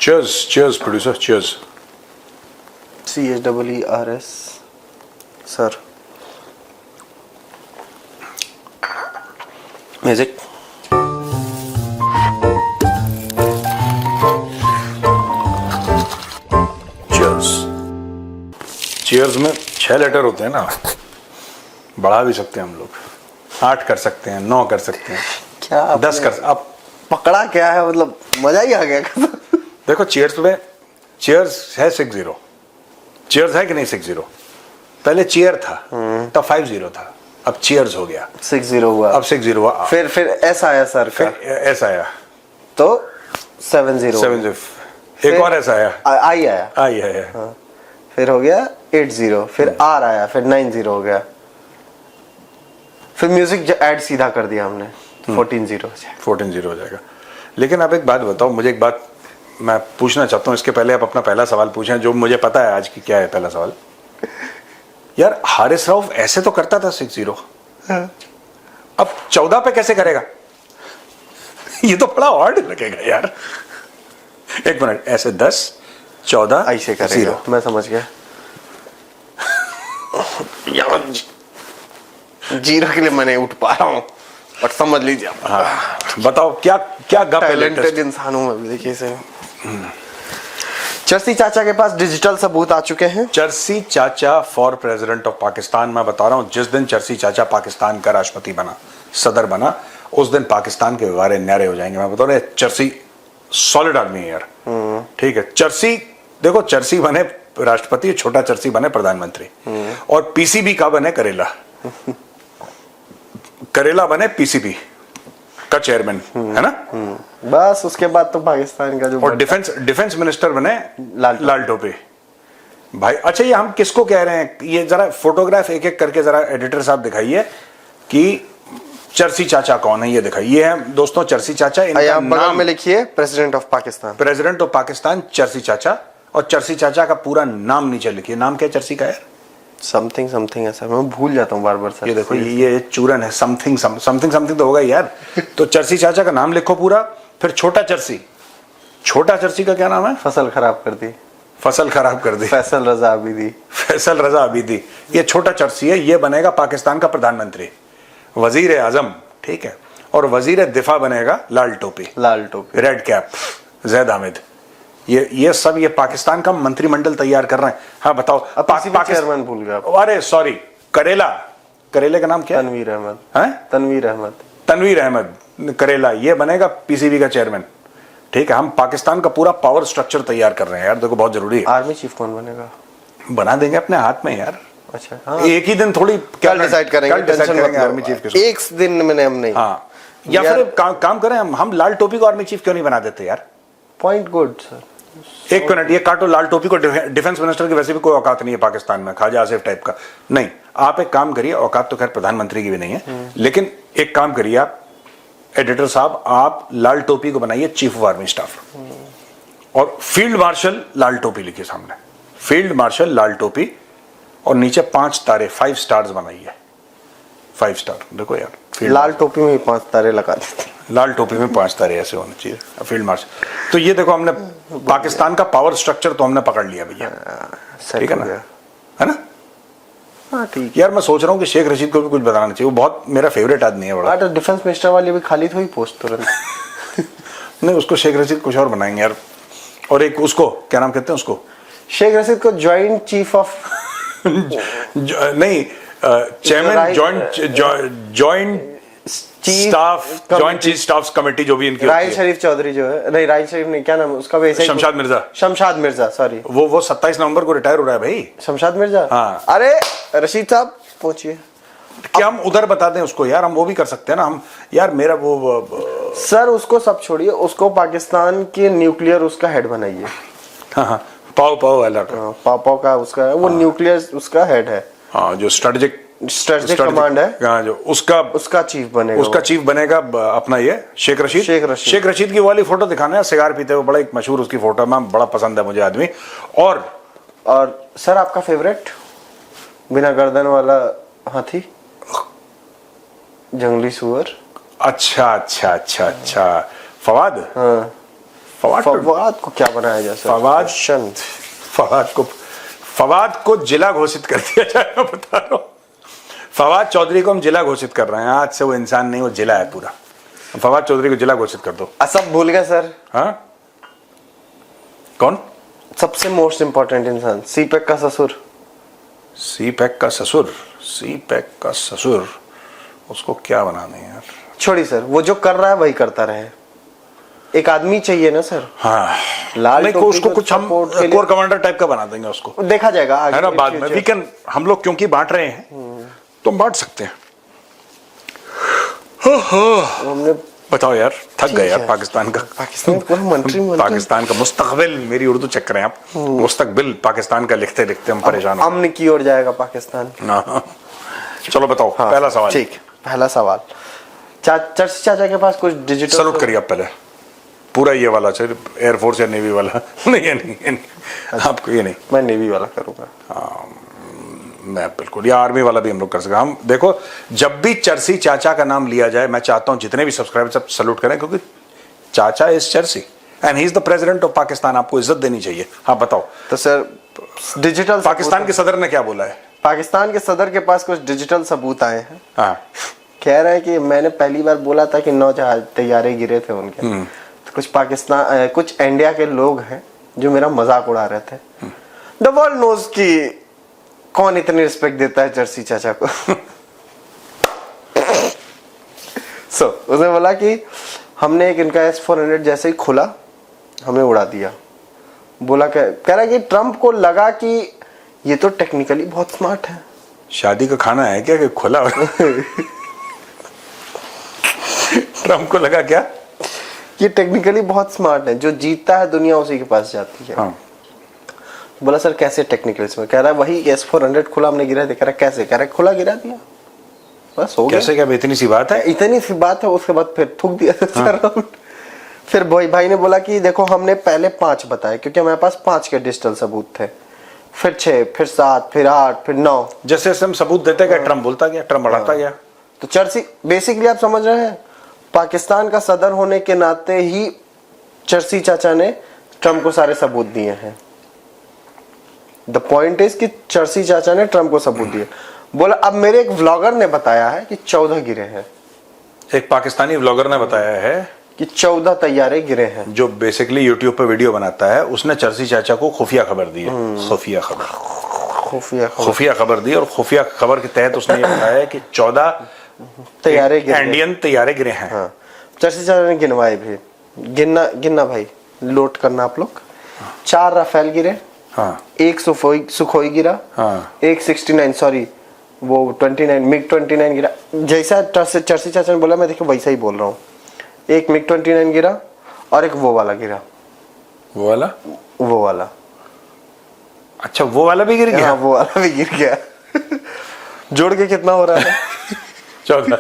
cheers producer, cheers. CHEERS sir. Music. Cheers में 6 letter होते हैं ना, बढ़ा भी सकते हैं हम लोग, 8 कर सकते हैं, 9 कर सकते हैं, क्या 10 कर। अब पकड़ा क्या है, मतलब मजा ही आ गया। देखो चीयर्स में चीयर्स है 60, चीयर्स है कि नहीं 60? पहले चीयर था तब 50 था, अब चीयर्स हो गया, 60 हुआ, अब 60 हुआ, फिर एस आया सर का, एस आया तो 70 एक और ऐसा आया, आई आया, आई है। हाँ। फिर हो गया 80, फिर आर आया, फिर 90 हो गया, फिर म्यूजिक ऐड सीधा कर दिया हमने, 14 हो जाएगा। लेकिन आप एक बात बताओ मुझे, एक बात मैं पूछना चाहता हूँ, इसके पहले आप अपना पहला सवाल पूछें जो मुझे पता है आज की। क्या है पहला सवाल? यार हारिस रऊफ ऐसे तो करता था 60, अब 14 पे कैसे करेगा? ये तो बड़ा ऑड लगेगा यार। एक मिनट, ऐसे 10 14 ऐसे करेगा, मैं समझ गया। यार जीरो के लिए मैं नहीं उठ पा रहा हूँ, बट समझ लीजिए। हाँ, बताओ क्या क्या गप है? टैलेंटेड इंसान हूँ मैं भी, देखिए इसे। चरसी चाचा के पास डिजिटल सबूत आ चुके हैं। चरसी चाचा फॉर प्रेसिडेंट ऑफ पाकिस्तान। मैं बता रहा हूँ, जिस दिन चरसी चाचा पाकिस्तान का राष्ट्रपति बना, सदर बना, उस दिन पाकिस्तान के व्यवहार न्यारे हो जाएंगे। मैं बता रहा हूँ, चरसी सॉलिड आदमी है यार, ठीक है। चरसी देखो, चरसी बने राष्ट्रपति, छोटा चरसी बने प्रधानमंत्री, और पीसीबी का बने करेला, करेला बने पीसीबी का चेयरमैन, है ना? बस उसके बाद तो पाकिस्तान का जो, और डिफेंस मिनिस्टर बने लाल टोपी भाई। अच्छा, ये हम किसको कह रहे हैं? ये जरा फोटोग्राफ एक एक करके जरा एडिटर साहब दिखाइए कि चरसी चाचा कौन है, ये दिखाइए। ये है दोस्तों चरसी चाचा, इनका नाम में लिखिए president of Pakistan, president of Pakistan चरसी चाचा। और चरसी चाचा का पूरा नाम नीचे लिखिए। नाम क्या चरसी का है? समथिंग ऐसा, मैं भूल जाता हूँ बार बार सर। ये देखो, ये चूरन है, समथिंग तो होगा यार। तो चरसी चाचा का नाम लिखो पूरा। फिर छोटा चरसी, छोटा चरसी का क्या नाम है? फसल खराब कर दी, फैसल रजा अबीदी। ये छोटा चरसी है, ये बनेगा पाकिस्तान का प्रधानमंत्री, वजीर आजम, ठीक है। और वजीर दिफा बनेगा लाल टोपी, रेड कैप, जैद हामिद। ये सब ये पाकिस्तान का मंत्रिमंडल तैयार कर रहे हैं। हाँ बताओ, चेयरमैन भूल गया। अरे सॉरी, करेले का नाम क्या? तनवीर अहमद करेला, ये बनेगा पीसीबी का चेयरमैन, ठीक है। हम पाकिस्तान का पूरा पावर स्ट्रक्चर तैयार कर रहे हैं यार, देखो बहुत जरूरी है। आर्मी चीफ कौन बनेगा? बना देंगे अपने हाथ में यार। अच्छा, हाँ। एक ही दिन थोड़ी क्या डिसाइड करेंगे आर्मी चीफ किसको? एक दिन में हम नहीं। हाँ, या फिर काम करें हम लाल टोपी को आर्मी चीफ क्यों नहीं बना देते यार? Point good sir. एक मिनट, ये काटो, लाल टोपी को डिफेंस मिनिस्टर की वैसे भी कोई औकात नहीं है पाकिस्तान में, ख्वाजा आसिफ टाइप का नहीं। आप एक काम करिए, औकात तो खैर प्रधानमंत्री की भी नहीं है, लेकिन एक काम करिए आप एडिटर साहब, आप लाल टोपी को बनाइए चीफ ऑफ आर्मी स्टाफ, और फील्ड मार्शल लाल टोपी लिखिए सामने, फील्ड मार्शल लाल टोपी, और नीचे 5 तारे, 5 स्टार्स बनाइए, 5 स्टार। देखो यार, लाल टोपी में 5 तारे लगा देते, लाल टोपी में 5 तारे ऐसे होने चाहिए, फील्ड मार्शल। तो ये देखो, हमने पाकिस्तान का पावर स्ट्रक्चर तो हमने पकड़ लिया भैया, ठीक है ना? है ना? हाँ ठीक यार मैं सोच रहा हूँ कि शेख रशीद को भी कुछ बताना चाहिए, वो बहुत मेरा फेवरेट आदमी है बड़ा। तो डिफेंस मिनिस्टर वाली भी खाली थोड़ी पोस्ट तुरंत। नहीं, उसको शेख रशीद कुछ और बनाएंगे यार। और एक उसको क्या नाम कहते हैं उसको? शेख रशीद को जॉइंट चीफ ऑफ नहीं, chairman joint chief staff committee, जो भी इनकी राहिल शरीफ चौधरी जो है, नहीं राहिल शरीफ नहीं, क्या नाम है उसका? शमशाद मिर्जा, सॉरी, वो 27 नवंबर को रिटायर हो रहा है भाई, शमशाद मिर्जा। हाँ। अरे रशीद साहब पहुंचिए। क्या हम उधर बता दें उसको यार? हम वो भी कर सकते हैं ना हम यार। मेरा वो सर, उसको सब छोड़िए, उसको पाकिस्तान के न्यूक्लियर उसका हेड बनाइए। हाँ, पाव वाला का, पाव का उसका है, वो न्यूक्लियर उसका हेड है। हाँ, जो स्ट्रेटेजिक कमांड है, हाँ, जो उसका चीफ बनेगा अपना ये शेख रशीद की वाली फोटो दिखाना है, सिगार पीते हुए, बड़ा एक मशहूर उसकी फोटो, में बड़ा पसंद है मुझे आदमी। और सर आपका फेवरेट बिना गर्दन वाला हाथी, जंगली सुअर। अच्छा, फवाद। हाँ, फवाद को क्या बनाया जाए सर? फवाद को जिला घोषित कर दिया जाए, मैं बता रहा हूँ। फवाद चौधरी को हम जिला घोषित कर रहे हैं, आज से वो इंसान नहीं, वो जिला है पूरा। फवाद चौधरी को जिला घोषित कर दो। सब भूल गए सर। हाँ, कौन? सबसे मोस्ट इंपॉर्टेंट इंसान, सीपैक का ससुर। सीपैक का ससुर? सीपैक का ससुर, उसको क्या बना दें यार? छोड़ी सर, वो जो कर रहा है वही करता रहे। एक आदमी चाहिए ना सर। हाँ, लाल नहीं, टोपी उसको को कुछ हम support के लिए- कोर कमांडर टाइप का बना देंगे उसको, देखा जाएगा आगे है ना, in बाद में। future। वी कैन, हम लोग क्योंकि बांट रहे हैं तो हम बांट सकते हैं। हमने बताओ यार, थक ठीक गए यार है। पाकिस्तान का। पाकिस्तान का मुस्तकबिल, मेरी उर्दू चेक करें आप, मुस्तकबिल पाकिस्तान का लिखते लिखते हम परेशान हो अमन की ओर जाएगा पाकिस्तान। गए। चलो बताओ, हाँ, पहला सवाल। ठीक, पहला सवाल। चर्ची चाचा के पास कुछ डिजिटल। सलूट करिए आप पहले, पूरा ये वाला चाहिए, एयरफोर्स या नेवी वाला। नहीं, ये नहीं, ये नहीं, आपको ये नहीं। मैं नेवी वाला करूंगा। मैं बिल्कुल, या आर्मी वाला भी हम लोग कर सकते हैं। हम देखो, जब भी चर्सी चाचा का नाम लिया जाए, मैं चाहता हूं जितने भी सब्सक्राइबर सब सलूट करें, क्योंकि चाचा इज चर्सी and he is the president of Pakistan. आपको इज्जत देनी चाहिए। हाँ बताओ। तो सर, डिजिटल पाकिस्तान के सदर ने क्या बोला है? पाकिस्तान के सदर के पास कुछ डिजिटल सबूत आए हैं। हाँ, कह रहा है कि मैंने पहली बार बोला था कि 9 जहाज तैयारे गिरे थे उनके, तो कुछ पाकिस्तान, कुछ इंडिया के लोग हैं जो मेरा मजाक उड़ा रहे थे। द वर्ल्ड नोज कि कौन इतनी रिस्पेक्ट देता है चर्सी चाचा को। उसने बोला कि हमने एक इनका S-400 जैसे ही खुला, हमें उड़ा दिया। बोला, कह रहा है कि ट्रम्प को लगा कि ये तो टेक्निकली बहुत स्मार्ट है। शादी का खाना है क्या कि खुला? ट्रम्प को लगा क्या? ये टेक्निकली बहुत स्मार्ट है, जो जीतता है दुनिया उसी के पास जाती है। हाँ। बोला सर कैसे टेक्निकल में? कह रहा है वही S-400 खुला हमने गिरा दिया। कह रहा है कैसे? कह रहा है खुला गिरा दिया, बस हो गया। कैसे? क्या इतनी सी बात है? इतनी सी बात है। उसके बाद फिर थूक दिया सर। फिर भाई ने बोला कि देखो हमने पहले 5 बताए क्योंकि हमारे पास 5 के डिजिटल सबूत थे, फिर 6, फिर 7, फिर 8, फिर 9। जैसे हम सबूत देते गए, ट्रम्प बोलता गया, ट्रम्प बढ़ाता गया। तो चर्ची बेसिकली आप समझ रहे हैं, पाकिस्तान का सदर होने के नाते ही चर्ची चाचा ने ट्रम्प को सारे सबूत दिए हैं। द पॉइंट इज कि चर्ची चाचा ने ट्रम्प को सबूत दिए। बोला अब मेरे एक व्लॉगर ने बताया है कि 14 गिरे हैं। एक पाकिस्तानी व्लॉगर ने बताया है कि 14 तैयारे गिरे हैं। जो बेसिकली यूट्यूब पे वीडियो बनाता है, उसने चर्ची चाचा को खुफिया खबर दी है। खुफिया खबर दी, और खुफिया खबर के तहत उसने ये बताया है कि 14 तैयारे गिरे, इंडियन तैयारे गिरे हैं। हाँ, चर्ची चाचा ने गिनवाए भी। गिनना भाई, लोड करना आप लोग। 4 राफेल गिरे, हाँ, 1 सुखोई गिरा, हाँ, एक 69 सॉरी वो 29 MiG-29 गिरा। जैसा चर्ची चाचा ने बोला मैं देखो वैसा ही बोल रहा हूँ। एक MiG-29 गिरा और एक वो वाला गिरा। वो वाला अच्छा, वो वाला भी गिर गया? हाँ, वो वाला भी गिर गया। जोड़ के कितना हो रहा है? 14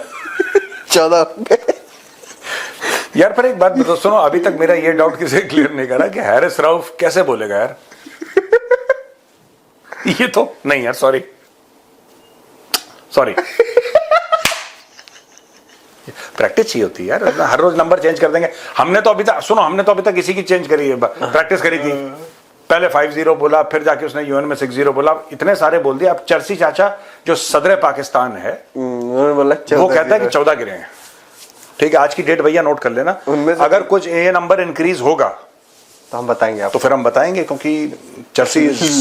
यार पर एक बात बताओ, सुनो, अभी तक मेरा ये डाउट किसी क्लियर नहीं करा कि हैरिस राउफ कैसे बोलेगा यार। ये तो नहीं यार, सॉरी प्रैक्टिस चाहिए होती है यार, हर रोज नंबर चेंज कर देंगे। हमने तो अभी तक किसी की चेंज करी है, प्रैक्टिस करी थी। पहले 50 बोला, फिर जाके उसने यूएन में 60 बोला, इतने सारे बोल दिए। अब चर्ची चाचा जो सदर पाकिस्तान है, वो कहता है कि 14 गिरे हैं। ठीक है, आज की डेट भैया नोट कर लेना। अगर कुछ ये नंबर इंक्रीज होगा तो हम बताएंगे आपको। तो फिर हम बताएंगे, क्योंकि चर्सी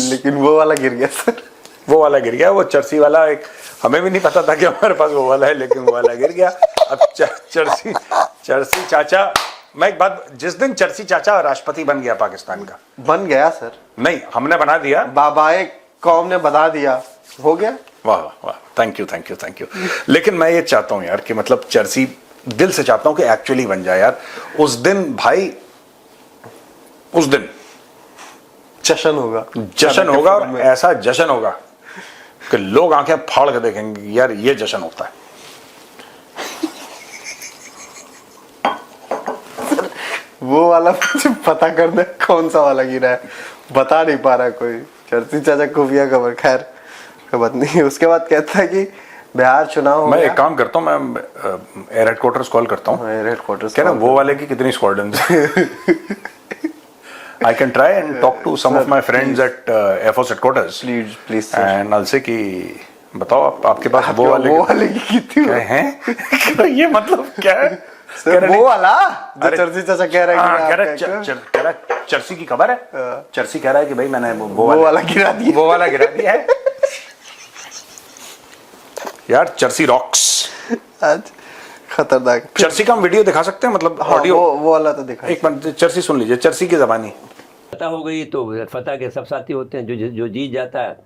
लेकिन वो वाला गिर गया सर। वो वाला गिर गया। वो चर्सी वाला एक, हमें भी नहीं पता था कि हमारे पास वो वाला है, लेकिन वो वाला गिर गया। अब चर्सी चाचा, मैं एक बात, जिस दिन चर्ची चाचा राष्ट्रपति बन गया पाकिस्तान का, बन गया सर, नहीं हमने बना दिया, बाबाए कौम ने बता दिया, हो गया। वाह वाह, थैंक यू। लेकिन मैं ये चाहता हूं यार कि मतलब चर्ची, दिल से चाहता हूं कि एक्चुअली बन जाए यार। उस दिन भाई, उस दिन जश्न होगा और ऐसा जश्न होगा कि लोग आंखें फाड़ के देखेंगे यार, ये जश्न होता है। वो वाला मुझे पता करना कौन सा वाला गिरा है, बता नहीं पा रहा कोई। चर्ची चाचा खुफिया खबर, खैर कोई बात नहीं। उसके बाद कहता है कि बिहार चुनाव हो मैं गया। एक काम करता हूँ, मैं एयर हेडक्वार्टर्स कॉल करता हूँ। एयर हेडक्वार्टर्स क्या ना, वो वाले की कितनी squadron I can try and talk to some of my friends at Air Force headquarters. Please, sir. And I'll say कि बताओ आपके पास वो वाले कितनी क्या हैं? ये मतलब क्या है? सर वो वाला जो चर्सी चाचा कह रहा है कह रहा है चर्सी की खबर है। चर्सी कह रहा है कि भाई मैंने वो वाला गिरा दिया, वो वाला गिरा दिया है। यार चर्सी रॉक्स। आज खतरनाक। चर्सी का हम वीडियो दिखा सकते हैं, मतलब ऑडियो? वो वाला तो दिखा। एक मिनट चर्सी सुन लीजिए, चर्सी की जबानी। फतह हो गई तो फतह के सब साथी होते हैं, जो जीत जाता है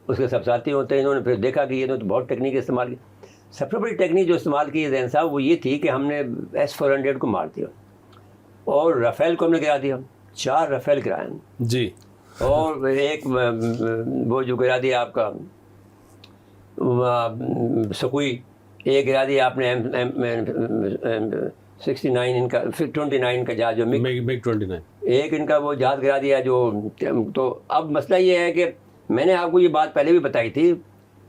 उसके सब साथी होते हैं। इन्होंने फिर देखा कि ये तो बहुत टेक्निक इस्तेमाल की। सबसे बड़ी टेक्निक जो इस्तेमाल की जैन साहब वो ये थी कि हमने S-400 को मार दिया और राफेल को हमने गिरा दिया। 4 राफेल गिराए जी, और एक वो जो गिरा दिया आपका सुखोई, एक गिरा दिया आपने M69 इनका, फिर 29 का जहाज जो मिग 29। एक इनका वो जहाज गिरा दिया जो। तो अब मसला ये है कि मैंने आपको ये बात पहले भी बताई थी,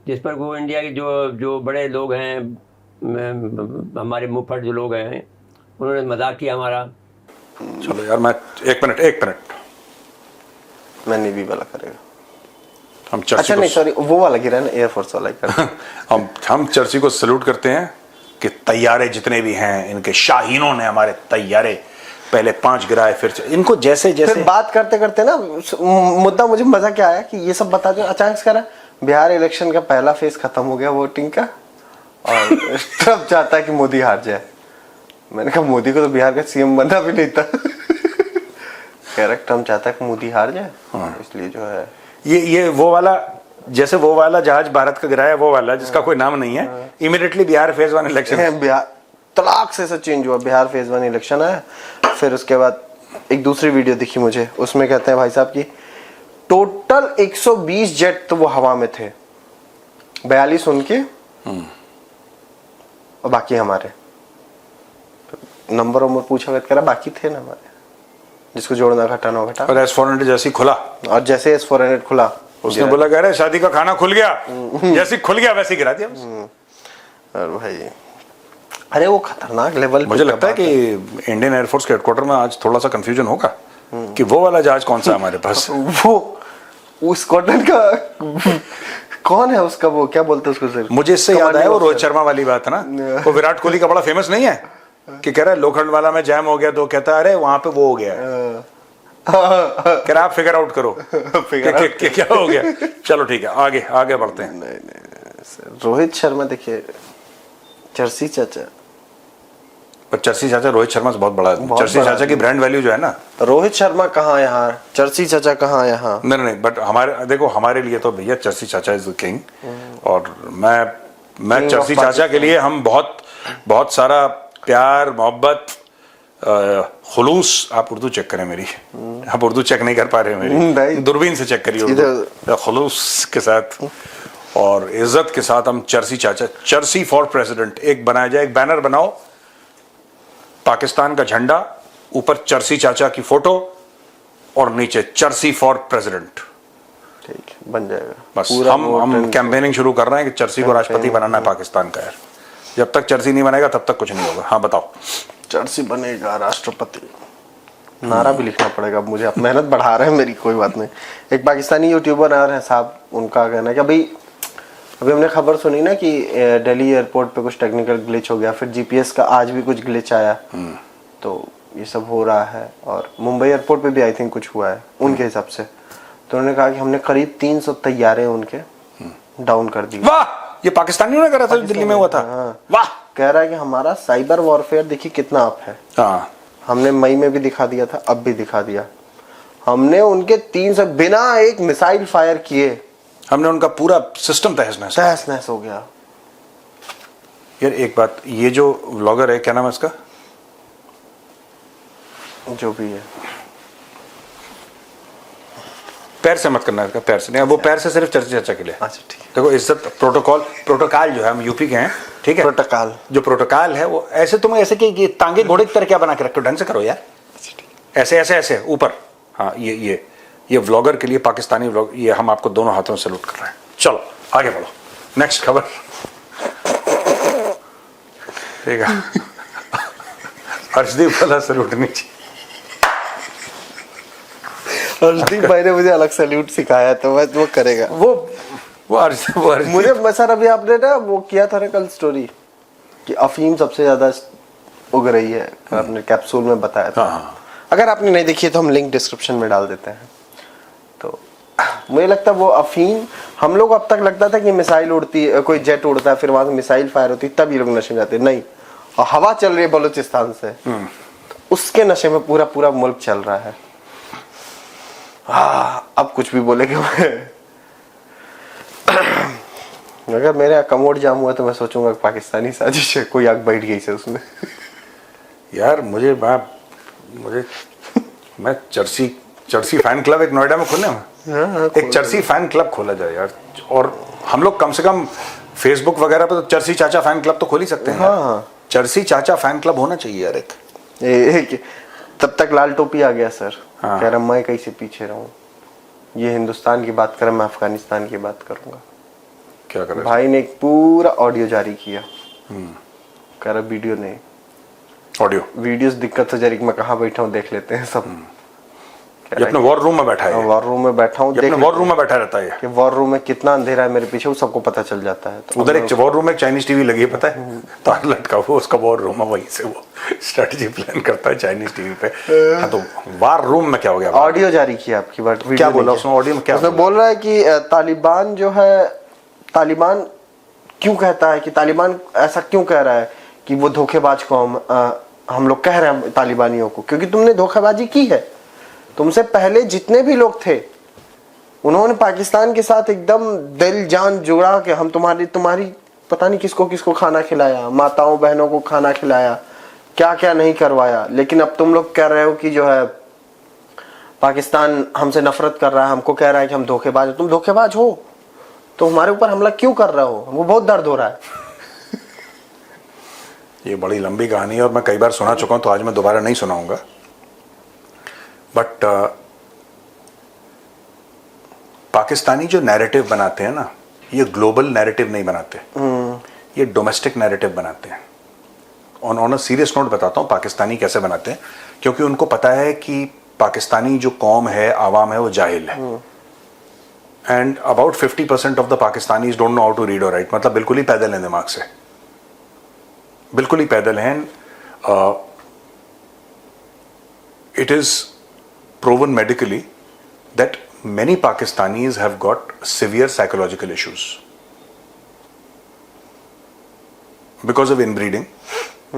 जिस पर वो इंडिया के जो बड़े लोग हैं, हमारे मुंहफट जो लोग हैं, उन्होंने मजाक किया हमारा। चलो यार मैं एक मिनट मैंने भी वाला करेगा हम चर्ची अच्छा नहीं सॉरी वो वाला गिरा ना, एयरफोर्स वाला कर। हम चर्ची को सल्यूट करते हैं कि तैयारे जितने भी हैं इनके शाहीनों ने हमारे तैयारे पहले 5 गिराए, फिर इनको जैसे फिर बात करते करते ना मुद्दा मुझे मजा क्या आया कि ये सब बता दो अचानक से करा बिहार इलेक्शन का पहला फेज खत्म हो गया वोटिंग का, और ट्रम्प चाहता है कि मोदी हार जाए। मैंने कहा मोदी को तो बिहार का सीएम बनना भी नहीं था। कह रहा ट्रम्प चाहता है कि मोदी हार जाए, इसलिए जो है ये वो वाला, जैसे वो वाला जहाज भारत का गिराया, वो वाला जिसका कोई नाम नहीं है, इमीडिएटली बिहार फेज 1 इलेक्शन है। बिहार तलाक से चेंज हुआ, बिहार फेज 1 इलेक्शन आया। फिर उसके बाद एक दूसरी वीडियो दिखी मुझे, उसमें कहते हैं भाई साहब की टोटल 120 जेट तो वो हवा में थे, 42 उनके और बाकी हमारे। नंबर पूछा करा बाकी थे ना हमारे, जिसको जोड़ना घटाना घटा। और S-400 जैसे खुला, और जैसे S-400 खुला उसने बोला कह रहे शादी का खाना खुल गया, जैसे खुल गया वैसे गिरा दिया। और भाई अरे वो खतरनाक लेवल। मुझे लगता है कि इंडियन एयरफोर्स के हेडक्वार्टर में आज थोड़ा सा कंफ्यूजन होगा कि वो वाला जहाज कौन सा है हमारे पास। वो स्कॉटलैंड का कौन है उसका, वो क्या बोलते हैं उसको सर? मुझे इससे याद आया वो रोहित शर्मा वाली बात है ना, वो विराट कोहली का बड़ा फेमस नहीं है कि कह रहा है लोखंड वाला में जैम हो गया, तो कहता है अरे वहां पे वो हो गया है। कह रहा आप फिगर आउट करो क्या हो गया। चलो ठीक है, आगे बढ़ते हैं। नहीं रोहित शर्मा देखिए, चर्सी चाचा, पर चर्सी चाचा रोहित शर्मा से बहुत बड़ा है। चर्सी चाचा की ब्रांड वैल्यू जो है ना, रोहित शर्मा कहाँ यहाँ, चर्सी चाचा कहाँ यहाँ। नहीं बट हमारे लिए तो भैया चर्सी चाचा इज द किंग। और मैं चर्सी चाचा के लिए हम बहुत सारा प्यार मोहब्बत खुलूस। आप उर्दू चेक करें मेरी, आप उर्दू चेक नहीं कर पा रहे मेरी, दूरबीन से चेक करिए खुलूस के साथ और इज्जत के साथ हम चर्सी चाचा, चर्सी फॉर प्रेसिडेंट एक बनाया जाए, एक बैनर बनाओ, पाकिस्तान का झंडा, ऊपर चर्सी चाचा की फोटो और नीचे चर्सी फॉर प्रेसिडेंट। ठीक है, बन जाएगा। बस हम कैंपेनिंग शुरू कर रहे हैं कि चर्सी को राष्ट्रपति बनाना है पाकिस्तान का। यार जब तक चर्सी नहीं बनेगा तब तक कुछ नहीं होगा। हाँ बताओ। चर्सी बनेगा राष्ट्रपति, नारा भी लिखना पड़ेगा मुझे। आप मेहनत बढ़ा रहे हैं मेरी, कोई बात नहीं। एक पाकिस्तानी यूट्यूबर आ रहे हैं साहब, उनका कहना है कि अभी हमने खबर सुनी ना कि दिल्ली एयरपोर्ट पे कुछ टेक्निकल ग्लिच हो गया, फिर जीपीएस का आज भी कुछ ग्लिच आया, तो ये सब हो रहा है। और मुंबई एयरपोर्ट पे भी आई थिंक कुछ हुआ है उनके हिसाब से। तो उन्होंने कहा कि हमने करीब 300 तैयारे उनके डाउन कर दिए। वाह, ये पाकिस्तानियों ने करा था, दिल्ली में हुआ था। वाह, कह रहा है कि हमारा साइबर वॉरफेयर देखिए कितना अप है। हाँ, हमने मई में भी दिखा दिया था, अब भी दिखा दिया। हमने उनके 300 बिना एक मिसाइल फायर किए, हमने उनका पूरा सिस्टम तहस नहस हो गया। यार एक बात, ये जो व्लॉगर है क्या नाम है इसका, जो भी है, पैर से मत करना इसका, पैर से नहीं, वो पैर से सिर्फ चर्चा चर्चा के लिए। अच्छा ठीक है। देखो इज्जत, प्रोटोकॉल जो है, हम यूपी के हैं, ठीक है। प्रोटोकॉल जो प्रोटोकॉल है वो ऐसे, तुम ऐसे कि तांगे घोड़े की तरह क्या बना के रखो, ढंग से करो यार, ऐसे ऊपर। हाँ, ये व्लॉगर के लिए, पाकिस्तानी व्लॉग, ये हम आपको दोनों हाथों से सैल्यूट कर रहे हैं। चलो आगे बढ़ो, नेक्स्ट खबर। ठीक है, अर्शदीप वाला सैल्यूट नहीं चाहिए। हर्षदीप भाई ने मुझे अलग सैल्यूट सिखाया, तो वो करेगा। वो अर्ज मुझे सर अभी आपने ना वो किया था ना कल स्टोरी कि अफीम सबसे ज्यादा उग रही है, आपने कैप्सूल में बताया था। हाँ। अगर आपने नहीं देखी है तो हम लिंक डिस्क्रिप्शन में डाल देते हैं। तो मुझे लगता है वो अफीम, हम लोग अब तक लगता था कि मिसाइल उड़ती है, कोई जेट उड़ता है, फिर वहां से मिसाइल फायर होती है, तब ये लोग नशे में जाते, नहीं, और हवा चल रही है बलूचिस्तान से, तो उसके नशे में पूरा पूरा मुल्क चल रहा है। अब कुछ भी बोलेंगे अगर मेरे यहाँ कमोड जाम हुआ तो मैं सोचूंगा पाकिस्तानी साजिश है, कोई आग बैठ गई से उसमें। यार मैं चर्सी फैन क्लब एक नोएडा में खोले हैं, एक चर्सी फैन क्लब खोला जाए यार, और हम लोग कम से कम फेसबुक वगैरह पे तो चर्सी चाचा फैन क्लब तो खोल ही सकते हैं। हाँ। चर्सी चाचा फैन क्लब होना चाहिए यार एक। तब तक लाल टोपी आ गया सर। हाँ। कह रहा मैं कैसे पीछे रहूं, ये हिंदुस्तान की बात करें, मैं अफगानिस्तान की बात करूंगा। क्या कर रहे भाई ने एक पूरा ऑडियो जारी किया, कह रहा वीडियो नहीं, ऑडियो वीडियोस दिक्कत हो जा रही, मैं कहाँ बैठा हूँ देख लेते हैं सब। ये अपने वॉर रूम में बैठा है, वॉर रूम में बैठा हूँ, अपने वॉर रूम में बैठा रहता है कि वॉर रूम में कितना अंधेरा है मेरे पीछे, वो सबको पता चल जाता है। तो उधर एक वॉर रूम में चाइनीज टीवी लगी है, पता है, तार लटका हुआ, उसका वॉर रूम है, वहीं से वो स्ट्रेटजी प्लान करता है चाइनीज टीवी पे। हाँ, तो वॉर रूम में क्या हो गया? ऑडियो जारी किया आपकी बात, क्या बोला उसमें? ऑडियो में क्या उसमें बोल रहा है कि तालिबान जो है, तालिबान क्यों कहता है कि तालिबान ऐसा क्यों कह रहा है कि वो धोखेबाज कौम, हम लोग कह रहे हैं तालिबानियों को, क्योंकि तुमने धोखेबाजी की है। तुमसे पहले जितने भी लोग थे उन्होंने पाकिस्तान के साथ एकदम दिल जान जुड़ा के हम तुम्हारी पता नहीं किसको किसको खाना खिलाया, माताओं बहनों को खाना खिलाया, क्या क्या नहीं करवाया। लेकिन अब तुम लोग कह रहे हो कि जो है पाकिस्तान हमसे नफरत कर रहा है, हमको कह रहा है कि हम धोखेबाज हो। तुम धोखेबाज हो तो हमारे ऊपर हमला क्यों कर रहे हो? हमको बहुत दर्द हो रहा है। ये बड़ी लंबी कहानी है और मैं कई बार सुना चुका हूं, तो आज मैं दोबारा नहीं सुनाऊंगा। बट पाकिस्तानी जो नैरेटिव बनाते हैं ना, ये ग्लोबल नैरेटिव नहीं बनाते, ये डोमेस्टिक नैरेटिव बनाते हैं। ऑन अ सीरियस नोट बताता हूं पाकिस्तानी कैसे बनाते हैं, क्योंकि उनको पता है कि पाकिस्तानी जो कौम है, आवाम है, वो जाहिल है। And about 50% of the Pakistanis don't know how to read और राइट, मतलब बिल्कुल ही पैदल हैं दिमाग से, बिल्कुल ही पैदल हैं। It is proven medically that many Pakistanis have got severe psychological issues because of inbreeding.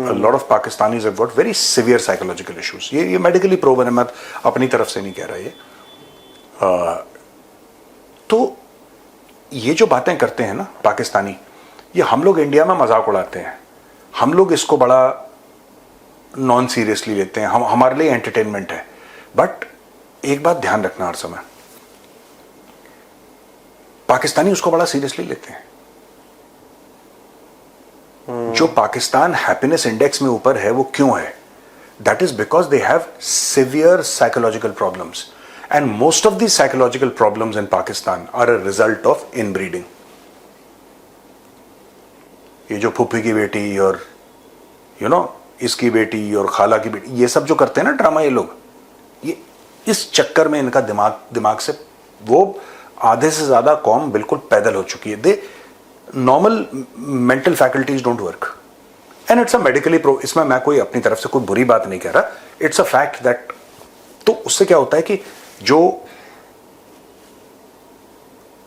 A lot of Pakistanis have got very severe psychological issues. ये medically proven है, मैं अपनी तरफ से नहीं कह रहा ये। तो ये जो बातें करते हैं ना पाकिस्तानी, ये हम लोग इंडिया में मजाक उड़ाते हैं, हम लोग इसको बड़ा नॉन सीरियसली लेते हैं, हमारे लिए एंटरटेनमेंट है। बट एक बात ध्यान रखना हर समय, पाकिस्तानी उसको बड़ा सीरियसली लेते हैं। जो पाकिस्तान हैप्पीनेस इंडेक्स में ऊपर है वो क्यों है? That is because they have severe psychological problems, and most of the psychological problems in Pakistan are a result of inbreeding. ये जो फूफी की बेटी और इसकी बेटी और खाला की बेटी, ये सब जो करते हैं ना ड्रामा, ये लोग, ये इस चक्कर में इनका दिमाग से वो आधे से ज्यादा कौम बिल्कुल पैदल हो चुकी है। They normal mental faculties don't work, and it's a medically इसमें मैं कोई अपनी तरफ से कोई बुरी बात नहीं कह रहा, इट्स अ फैक्ट दैट। तो उससे क्या होता है कि जो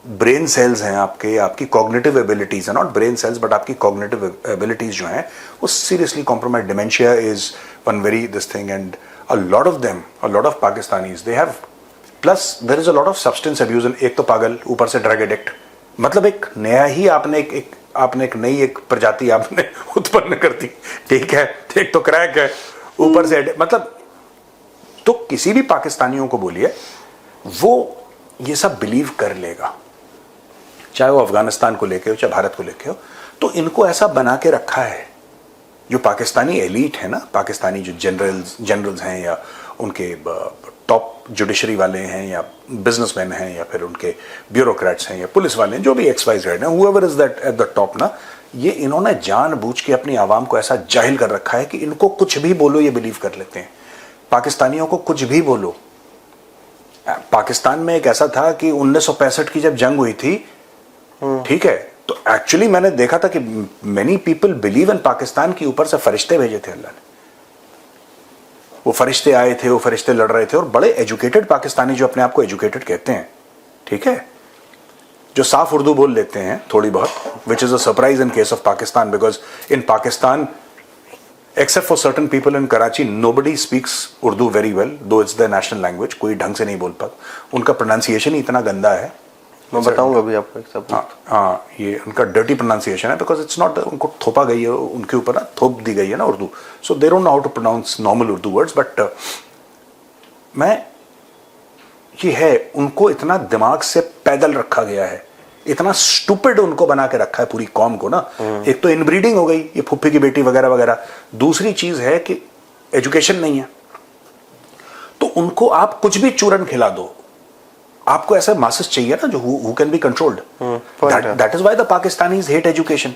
ब्रेन सेल्स हैं आपकी कॉग्निटिव एबिलिटीज है, नॉट ब्रेन सेल्स बट आपकी कॉग्निटिव एबिलिटीज जो हैं वो seriously compromise. Dementia is one very this thing, and a lot of them, a lot of Pakistanis, they have, plus there is a lot of substance abuse, and एक तो पागल, ऊपर से drug addict, मतलब एक नया ही आपने एक नई एक प्रजाति आपने उत्पन्न कर दी, ठीक है। एक तो क्रैक है, ऊपर से मतलब, तो किसी भी पाकिस्तानियों को बोलिए वो ये सब बिलीव कर लेगा, चाहे वो अफगानिस्तान को लेके हो चाहे भारत को लेके हो। तो इनको ऐसा बना के रखा है, जो पाकिस्तानी एलीट है ना, पाकिस्तानी जो जनरल्स हैं या उनके टॉप जुडिशरी वाले हैं या बिजनेसमैन हैं या फिर उनके ब्यूरोक्रेट्स हैं या पुलिस वाले हैं, जो भी XYZ हैं, whoever is that at the top ना, ये इन्होंने जानबूझ के अपनी आवाम को ऐसा जाहिल कर रखा है कि इनको कुछ भी बोलो ये बिलीव कर लेते हैं। पाकिस्तानियों को कुछ भी बोलो पाकिस्तान में एक ऐसा था कि 1965 की जब जंग हुई थी, ठीक है, तो एक्चुअली मैंने देखा था कि many people believe in Pakistan के ऊपर से फरिश्ते भेजे थे अल्लाह ने। वो फरिश्ते आए थे, वो फरिश्ते लड़ रहे थे, और बड़े एजुकेटेड पाकिस्तानी जो अपने आप को एजुकेटेड कहते हैं, ठीक है, जो साफ उर्दू बोल लेते हैं थोड़ी बहुत, which is a surprise in case of Pakistan, because in Pakistan except for certain people in Karachi, nobody speaks Urdu very well, though it's their national language. कोई ढंग से नहीं बोल पाता, उनका प्रोनाउंसिएशन ही इतना गंदा है। मैं बताऊंगा अभी आपको एक सबूत। हाँ, ये उनका डर्टी प्रोनाउंसिएशन है, बिकॉज इट्स नॉट, उनको थोपा गई है उनके ऊपर ना, थोप दी गई है ना Urdu, so they don't know how to pronounce normal Urdu words. But मैं ये है, उनको इतना दिमाग से पैदल रखा गया है, इतना स्टूपिड उनको बना के रखा है पूरी कौम को ना। एक तो इनब्रीडिंग हो गई, ये फुफ्फी की बेटी वगैरह वगैरह, दूसरी चीज है कि एजुकेशन नहीं है, तो उनको आप कुछ भी चूरन खिला दो, आपको ऐसा मासेस चाहिए ना जो who can be controlled. That is why the Pakistanis hate education.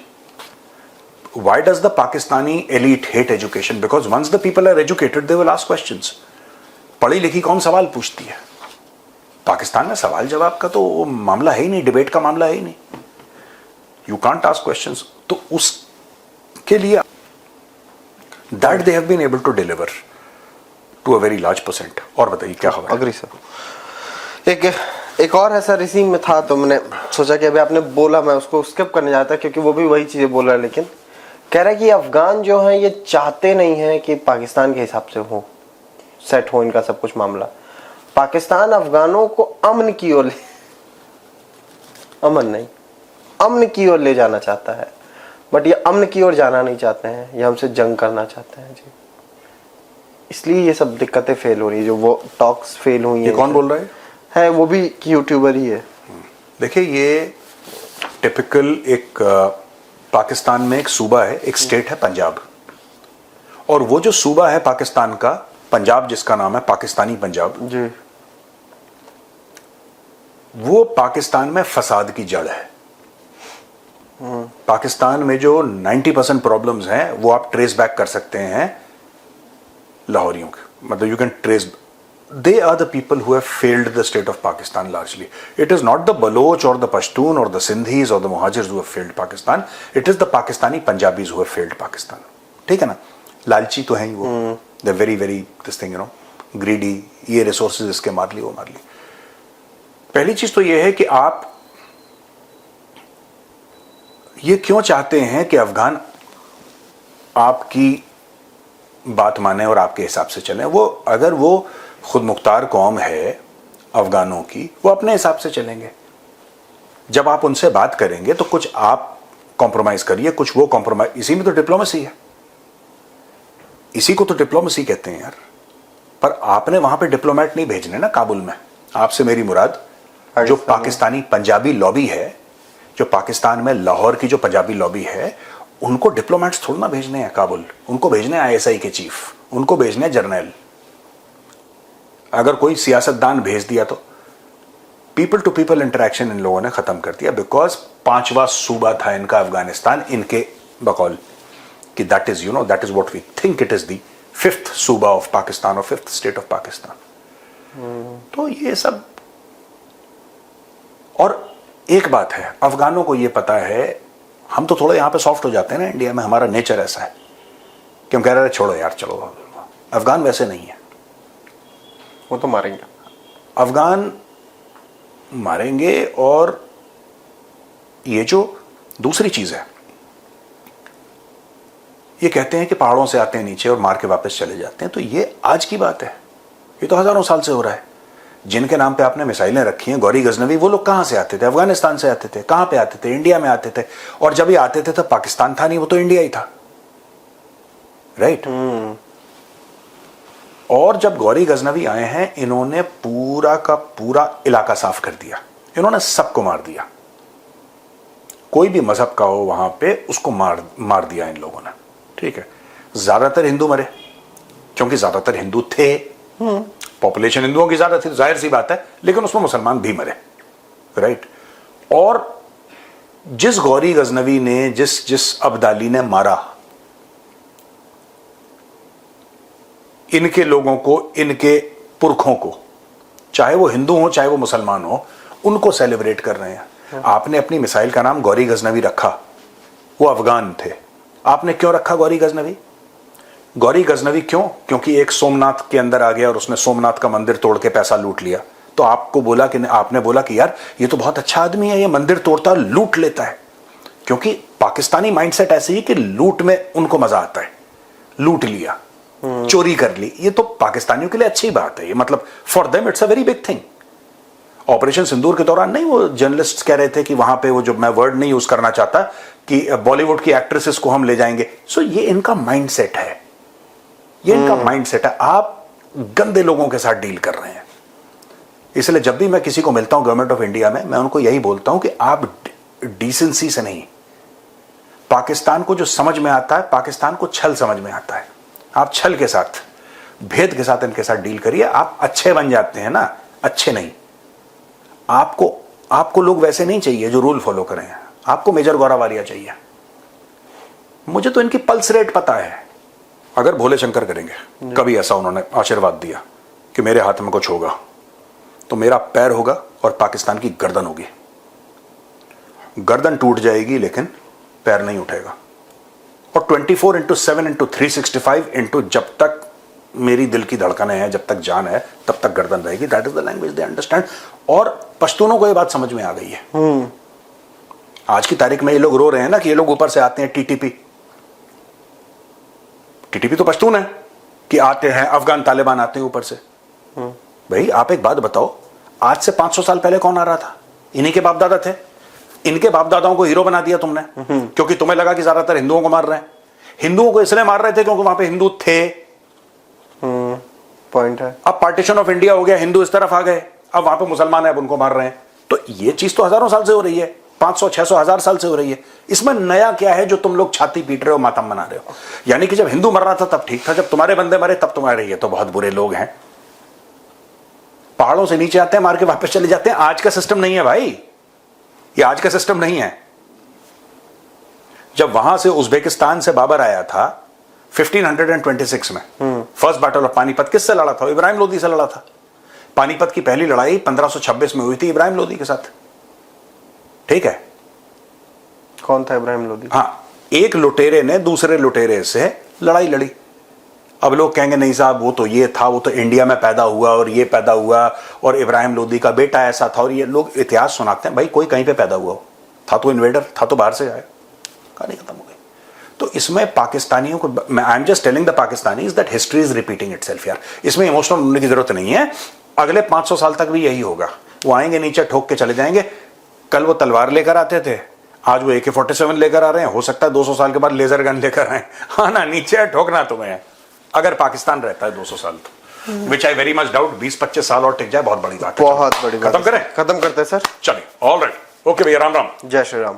Why does the Pakistani elite hate education? Because once the people are educated they will ask questions. पढ़ी लिखी कौन सवाल पूछती है? पाकिस्तान में सवाल जवाब का तो मामला है ही नहीं, डिबेट का मामला है ही नहीं, यू कांट आस्क क्वेश्चंस। तो उसके लिए that they have been able to deliver to a very large percent. और बताइए क्या खबर? Agree sir. एक और ऐसा रिसीम में था, तो मैंने सोचा कि अभी आपने बोला, मैं उसको स्किप करने जाता क्योंकि वो भी वही चीजें बोल रहा है, लेकिन कह रहा है कि अफगान जो है ये चाहते नहीं है कि पाकिस्तान के हिसाब से हो, सेट हो इनका सब कुछ मामला। पाकिस्तान अफगानों को अमन की ओर अमन की ओर ले जाना चाहता है, बट ये अमन की ओर जाना नहीं चाहते हैं, ये हमसे जंग करना चाहते हैं जी। इसलिए ये सब दिक्कतें फेल हो रही है, जो वो टॉक्स फेल हुई ये कौन बोल रहा है? वो भी यूट्यूबर ही है। देखिए, ये टिपिकल एक पाकिस्तान में एक सूबा है, एक स्टेट है पंजाब, और वो जो सूबा है पाकिस्तान का, पंजाब, जिसका नाम है पाकिस्तानी पंजाब जी, वो पाकिस्तान में फसाद की जड़ है। पाकिस्तान में जो 90% प्रॉब्लम्स हैं वो आप ट्रेस बैक कर सकते हैं लाहौरियों के, मतलब you can trace, they are the people who have failed the state of Pakistan largely. It is not the Baloch और द पश्तून और द सिंधीज और the Muhajirs who have failed Pakistan, it is the Pakistani Punjabis who have failed Pakistan. ठीक है ना? लालची तो हैं ही वो, the very very this thing, you know, greedy, ये रिसोर्सेज इसके मार ली, वो मार ली। पहली चीज तो ये है कि आप ये क्यों चाहते हैं कि अफगान आपकी बात माने और आपके हिसाब से चलें? वो अगर वो खुद मुख्तार कौम है अफगानों की, वो अपने हिसाब से चलेंगे। जब आप उनसे बात करेंगे तो कुछ आप कॉम्प्रोमाइज करिए, कुछ वो कॉम्प्रोमाइज, इसी में तो डिप्लोमेसी है, इसी को तो डिप्लोमेसी कहते हैं यार। पर आपने वहां पे डिप्लोमेट नहीं भेजने ना काबुल में। आपसे मेरी मुराद जो पाकिस्तानी पंजाबी लॉबी है, जो पाकिस्तान में लाहौर की जो पंजाबी लॉबी है, उनको डिप्लोमेट्स थोड़ा ना भेजने हैं काबुल, उनको भेजने हैं ISI के चीफ, उनको भेजने हैं जर्नल। अगर कोई सियासतदान भेज दिया तो पीपल टू पीपल इंटरेक्शन इन लोगों ने खत्म कर दिया, बिकॉज 5वां सूबा था इनका अफगानिस्तान, इनके बकौल कि that is, you know, that is what we think it is the 5th सूबा ऑफ पाकिस्तान और 5th स्टेट ऑफ पाकिस्तान। तो ये सब, और एक बात है, अफगानों को ये पता है, हम तो थोड़ा यहां पे सॉफ्ट हो जाते हैं ना इंडिया में, हमारा नेचर ऐसा है कि हम कह रहे हैं छोड़ो यार चलो। अफगान वैसे नहीं है, वो तो मारेंगे, अफगान मारेंगे। और ये जो दूसरी चीज है, ये कहते हैं कि पहाड़ों से आते हैं नीचे और मार के वापस चले जाते हैं, तो ये आज की बात है, ये तो हजारों साल से हो रहा है। जिनके नाम पे आपने मिसाइलें रखी हैं, गौरी गजनवी, वो लोग कहां से आते थे? अफगानिस्तान से आते थे। कहां पे आते थे? इंडिया में आते थे। और जब ये आते थे तब पाकिस्तान था नहीं, वो तो इंडिया ही था, राइट? और जब गौरी गजनवी आए हैं, इन्होंने पूरा का पूरा इलाका साफ कर दिया, इन्होंने सबको मार दिया, कोई भी मजहब का हो वहां पे, उसको मार दिया इन लोगों ने। ठीक है, ज्यादातर हिंदू मरे, क्योंकि ज्यादातर हिंदू थे, पॉपुलेशन हिंदुओं की ज्यादा थी, जाहिर सी बात है, लेकिन उसमें मुसलमान भी मरे, राइट? और जिस गौरी गजनवी ने, जिस अब्दाली ने मारा इनके लोगों को, इनके पुरखों को, चाहे वो हिंदू हो चाहे वो मुसलमान हो, उनको सेलिब्रेट कर रहे हैं। आपने अपनी मिसाइल का नाम गौरी गजनवी रखा, वो अफगान थे। आपने क्यों रखा गौरी गजनवी? गौरी गजनवी क्यों? क्योंकि एक सोमनाथ के अंदर आ गया और उसने सोमनाथ का मंदिर तोड़ के पैसा लूट लिया। तो आपको बोला कि आपने बोला कि यार ये तो बहुत अच्छा आदमी है, ये मंदिर तोड़ता है, लूट लेता है। क्योंकि पाकिस्तानी माइंडसेट ऐसी है कि लूट में उनको मजा आता है। लूट लिया, चोरी कर ली, ये तो पाकिस्तानियों के लिए अच्छी बात है। ये मतलब for them it's a very big thing. Operation Sindoor के दौरान नहीं, वो जर्नलिस्ट कह रहे थे कि वहां पे वो, जो मैं वर्ड नहीं यूज करना चाहता, कि बॉलीवुड की एक्ट्रेसेस को हम ले जाएंगे। सो ये इनका माइंडसेट है, ये इनका माइंडसेट है। आप गंदे लोगों के साथ डील कर रहे हैं। इसलिए जब भी मैं किसी को मिलता हूं गवर्नमेंट ऑफ इंडिया में, मैं उनको यही बोलता हूं कि आप डिसेंसी से नहीं, पाकिस्तान को जो समझ में आता है, पाकिस्तान को छल समझ में आता है। आप छल के साथ, भेद के साथ इनके साथ डील करिए, आप अच्छे बन जाते हैं ना। अच्छे नहीं, आपको लोग वैसे नहीं चाहिए जो रूल फॉलो करें। आपको मेजर गौरावालिया चाहिए। मुझे तो इनकी पल्स रेट पता है। अगर भोले शंकर करेंगे, कभी ऐसा उन्होंने आशीर्वाद दिया कि मेरे हाथ में कुछ होगा, तो मेरा पैर होगा और पाकिस्तान की गर्दन होगी। गर्दन टूट जाएगी लेकिन पैर नहीं उठेगा। और 24/7/365 जब तक मेरी दिल की धड़कनें हैं, जब तक जान है, तब तक गर्दन रहेगी। That is the language they understand. और पश्तूनों को ये बात समझ में आ गई है। आज की तारीख में ये लोग रो रहे हैं ना कि ये लोग ऊपर से आते हैं टीटीपी। टीटीपी तो पश्तून है कि आते हैं, अफगान तालिबान आते हैं ऊपर से। भाई आप एक बात बताओ, आज से 500 साल पहले कौन आ रहा था? इन्हीं के बाप दादा थे। इनके बाप दादाओं को हीरो बना दिया तुमने, क्योंकि तुम्हें लगा कि ज्यादातर हिंदुओं को मार रहे हैं। हिंदुओं को इसलिए मार रहे थे क्योंकि वहां पे हिंदू थे। पॉइंट है। अब पार्टीशन ऑफ इंडिया हो गया, हिंदू इस तरफ आ गए, अब वहां पे मुसलमान है, अब उनको मार रहे हैं। तो ये चीज तो हजारों साल से हो रही है, 500, 600, 1000 साल से हो रही है। इसमें नया क्या है जो तुम लोग छाती पीट रहे हो, मातम बना रहे हो? यानी कि जब हिंदू मर रहा था तब ठीक था, जब तुम्हारे बंदे मरे तब तुम्हारे ये तो बहुत बुरे लोग हैं। पहाड़ों से नीचे आते हैं, मार के वापस चले जाते हैं। आज का सिस्टम नहीं है भाई, ये आज का सिस्टम नहीं है। जब वहां से उज्बेकिस्तान से बाबर आया था 1526 में, फर्स्ट बैटल ऑफ पानीपत किससे लड़ा था? इब्राहिम लोदी से लड़ा था। पानीपत की पहली लड़ाई 1526 में हुई थी इब्राहिम लोदी के साथ। ठीक है, कौन था इब्राहिम लोदी? हाँ, एक लुटेरे ने दूसरे लुटेरे से लड़ाई लड़ी। अब लोग कहेंगे नहीं साहब वो तो ये था, वो तो इंडिया में पैदा हुआ और ये पैदा हुआ और इब्राहिम लोदी का बेटा ऐसा था, और ये लोग इतिहास सुनाते हैं। भाई कोई कहीं पे पैदा हुआ हो, था तो इन्वेडर, था तो बाहर से आया, कहानी खत्म हो गई। तो इसमें पाकिस्तानियों को, I am just telling the Pakistanis that history is repeating itself यार। इसमें इमोशनल होने की जरूरत नहीं है। अगले 500 साल तक भी यही होगा। वो आएंगे, नीचे ठोक के चले जाएंगे। कल वो तलवार लेकर आते थे, आज वो AK-47 लेकर आ रहे हैं। हो सकता है 200 साल के बाद लेजर गन लेकर आए। हाँ ना, नीचे ठोकना तुम्हें। अगर पाकिस्तान रहता है 200 साल तो, विच आई वेरी मच डाउट, 20-25 साल और टिक जाए, बहुत बड़ी बात है। बहुत बड़ी बात। खत्म करें? खत्म करते हैं सर। चलिए, ऑल राइट, ओके भैया, राम राम। जय श्री राम।